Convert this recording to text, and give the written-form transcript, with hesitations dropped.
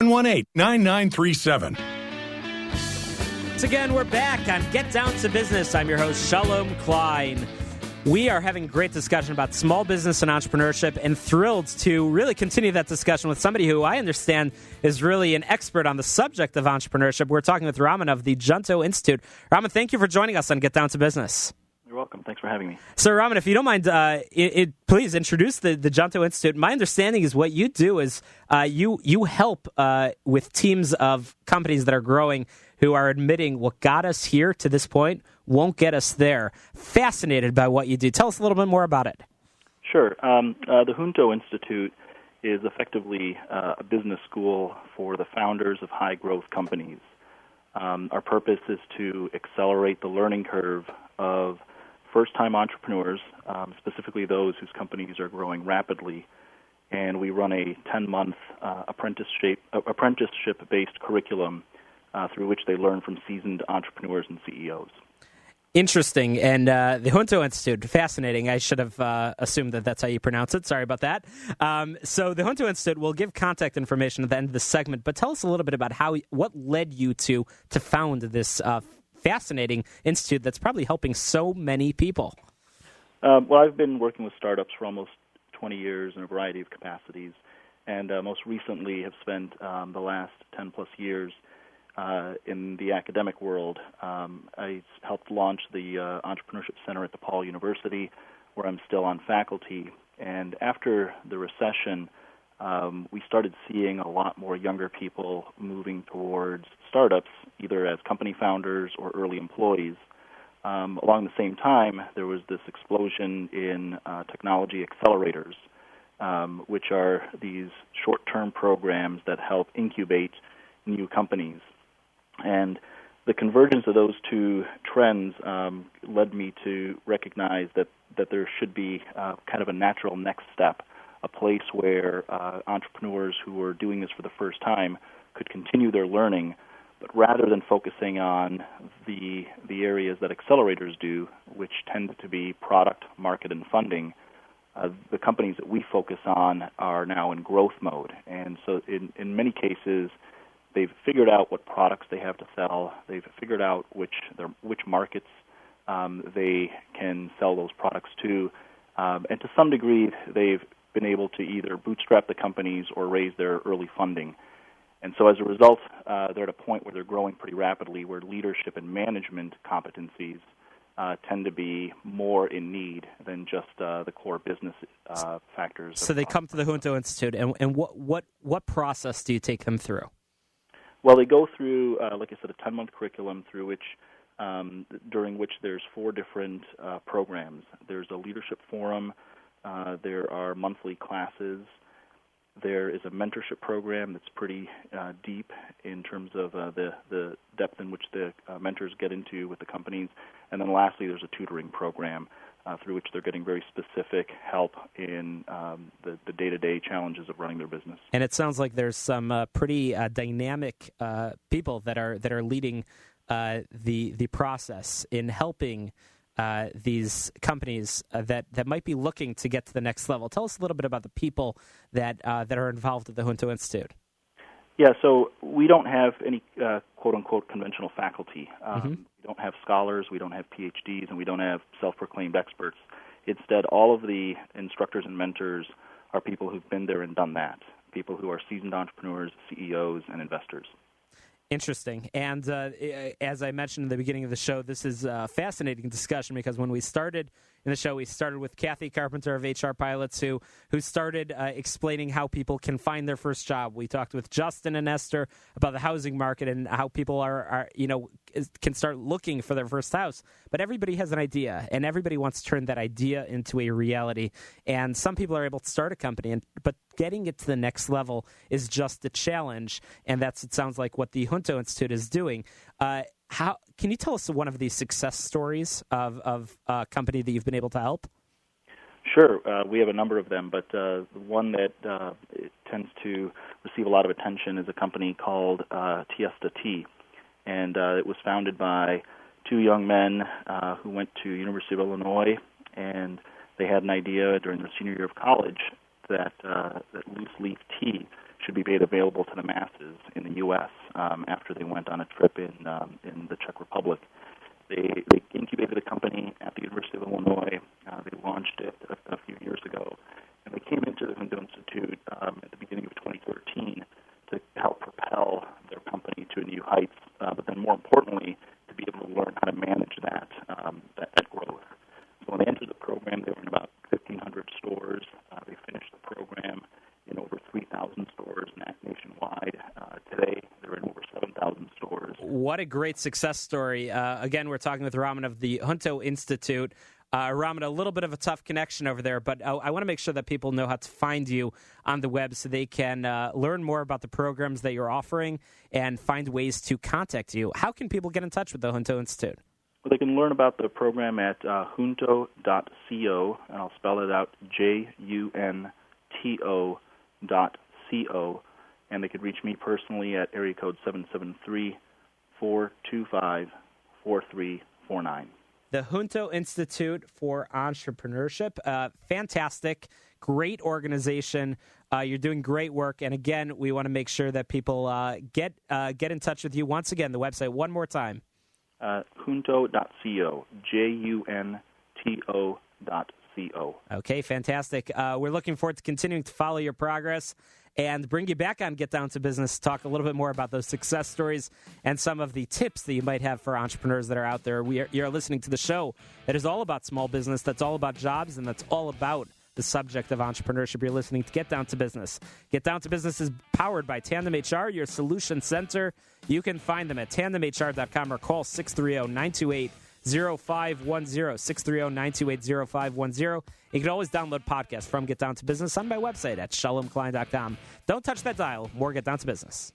118-9937. Once again, we're back on Get Down to Business. I'm your host, Shalom Klein. We are having a great discussion about small business and entrepreneurship, and thrilled to really continue that discussion with somebody who I understand is really an expert on the subject of entrepreneurship. We're talking with Raman of the Junto Institute. Raman, thank you for joining us on Get Down to Business. You're welcome. Thanks for having me. So, Raman, if you don't mind, please introduce the Junto Institute. My understanding is what you do is you help with teams of companies that are growing who are admitting what got us here to this point won't get us there. Fascinated by what you do. Tell us a little bit more about it. Sure. The Junto Institute is effectively a business school for the founders of high-growth companies. Our purpose is to accelerate the learning curve of first-time entrepreneurs, specifically those whose companies are growing rapidly. And we run a 10-month apprenticeship-based curriculum through which they learn from seasoned entrepreneurs and CEOs. Interesting. And the Junto Institute, fascinating. I should have assumed that that's how you pronounce it. Sorry about that. So the Junto Institute will give contact information at the end of the segment, but tell us a little bit about what led you to found this fascinating institute that's probably helping so many people. Well, I've been working with startups for almost 20 years in a variety of capacities, and most recently have spent the last 10-plus years in the academic world. I helped launch the Entrepreneurship Center at DePaul University, where I'm still on faculty. And after the recession, we started seeing a lot more younger people moving towards startups, either as company founders or early employees. Along the same time, there was this explosion in technology accelerators, which are these short-term programs that help incubate new companies. And the convergence of those two trends led me to recognize that there should be kind of a natural next step, a place where entrepreneurs who are doing this for the first time could continue their learning, but rather than focusing on the areas that accelerators do, which tend to be product, market, and funding, the companies that we focus on are now in growth mode. And so in many cases, they've figured out what products they have to sell. They've figured out which markets they can sell those products to. And to some degree, they've been able to either bootstrap the companies or raise their early funding. And so as a result, they're at a point where they're growing pretty rapidly, where leadership and management competencies tend to be more in need than just the core business factors. So they come to the Junto Institute, and what process do you take them through? Well, they go through, like I said, a 10-month curriculum through which, during which there's 4 different programs. There's a leadership forum. There are monthly classes. There is a mentorship program that's pretty deep in terms of the depth in which the mentors get into with the companies. And then lastly, there's a tutoring program through which they're getting very specific help in the day-to-day challenges of running their business. And it sounds like there's some pretty dynamic people that are leading the process in helping these companies that might be looking to get to the next level. Tell us a little bit about the people that are involved at the Junto Institute. Yeah, so we don't have any quote-unquote conventional faculty. We don't have scholars, we don't have PhDs, and we don't have self-proclaimed experts. Instead, all of the instructors and mentors are people who've been there and done that, people who are seasoned entrepreneurs, CEOs, and investors. Interesting. And as I mentioned in the beginning of the show, this is a fascinating discussion because when we started in the show, we started with Kathy Carpenter of HR Pilots, who started explaining how people can find their first job. We talked with Justin and Esther about the housing market and how people can start looking for their first house. But everybody has an idea, and everybody wants to turn that idea into a reality. And some people are able to start a company, but getting it to the next level is just a challenge, and it sounds like what the Junto Institute is doing. How can you tell us one of these success stories of a company that you've been able to help? Sure. We have a number of them, but the one that tends to receive a lot of attention is a company called Tiesta Tea. And it was founded by 2 young men who went to University of Illinois, and they had an idea during their senior year of college that loose leaf tea should be made available to the masses in the U.S. After they went on a trip in the Czech Republic. They incubated a company at the University of Illinois. They launched it a few years ago, and they came into the Junto Institute at the beginning of 2013 to help propel their company to new heights, but then more importantly, to be able to learn how to manage that growth. So when they entered the program, they were in about 1,500 stores. They finished the program in over 3,000 stores nationwide. Today, they're in over 7,000 stores. What a great success story. Again, we're talking with Raman of the Junto Institute. Raman, a little bit of a tough connection over there, but I want to make sure that people know how to find you on the web so they can learn more about the programs that you're offering and find ways to contact you. How can people get in touch with the Junto Institute? Well, they can learn about the program at junto.co, and I'll spell it out, JUNTO.co, and they could reach me personally at area code 773-425-4349. The Junto Institute for Entrepreneurship, fantastic, great organization. You're doing great work, and again, we want to make sure that people get in touch with you. Once again, the website one more time. Junto.co, JUNTO.co. Okay, fantastic. We're looking forward to continuing to follow your progress and bring you back on Get Down to Business, talk a little bit more about those success stories and some of the tips that you might have for entrepreneurs that are out there. You're listening to the show that is all about small business, that's all about jobs, and that's all about the subject of entrepreneurship. You're listening to Get Down to Business. Get Down to Business is powered by Tandem HR, your solution center. You can find them at tandemhr.com or call 630-928-0510, 630-928-0510. You can always download podcasts from Get Down to Business on my website at shalomklein.com. Don't touch that dial. More Get Down to Business.